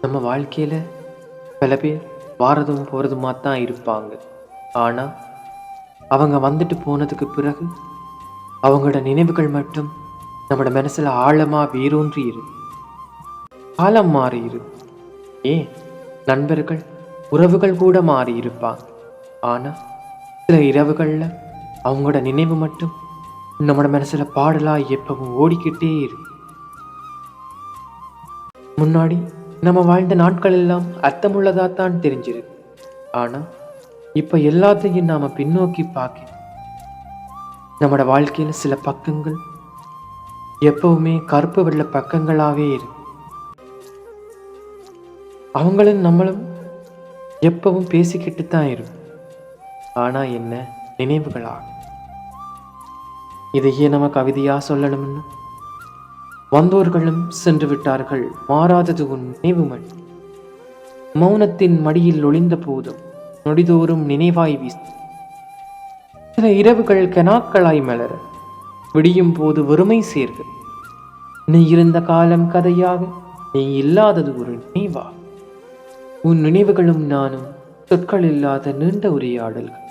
நம்ம வாழ்க்கையில பல பேர் வாரதும் போறதுமா தான் இருப்பாங்க. ஆனா அவங்க வந்துட்டு போனதுக்கு பிறகு அவங்களோட நினைவுகள் மட்டும் நம்மளோட மனசுல ஆழமா வேரூன்றி இருக்கு. காலம் மாறி இருக்கு. ஏன் நண்பர்கள் உறவுகள் கூட மாறி இருப்பாங்க. ஆனா சில இரவுகள்ல அவங்களோட நினைவு மட்டும் நம்மளோட மனசுல பாடலா எப்பவும் ஓடிக்கிட்டே இருக்கு. முன்னாடி நம்ம வாழ்ந்த நாட்கள் எல்லாம் அர்த்தமுள்ளதாத்தான் தெரிஞ்சிருக்கு. ஆனா இப்ப எல்லாத்தையும் நாம பின்னோக்கி பார்க்க நம்மளோட வாழ்க்கையில சில பக்கங்கள் எப்பவுமே கருப்பு வெள்ள பக்கங்களாவே இருக்கு. அவங்களும் நம்மளும் எப்பவும் பேசிக்கிட்டு தான் இருக்கும். ஆனா என்ன நினைவுகளா? இதையே நம்ம கவிதையா சொல்லணும்னு வந்தோர்களும் சென்று விட்டார்கள், மாறாதது உன் நினைவு மண். மௌனத்தின் மடியில் ஒளிந்த போதும் நொடிதோறும் நினைவாய் வீசு. சில இரவுகள் கெனாக்களாய் மலர விடியும் போது வெறுமை சேர்க. நீ இருந்த காலம் கதையாக, நீ இல்லாதது ஒரு நினைவா. உன் நினைவுகளும் நானும் சொற்கள் இல்லாத நீண்ட உரையாடல்கள்.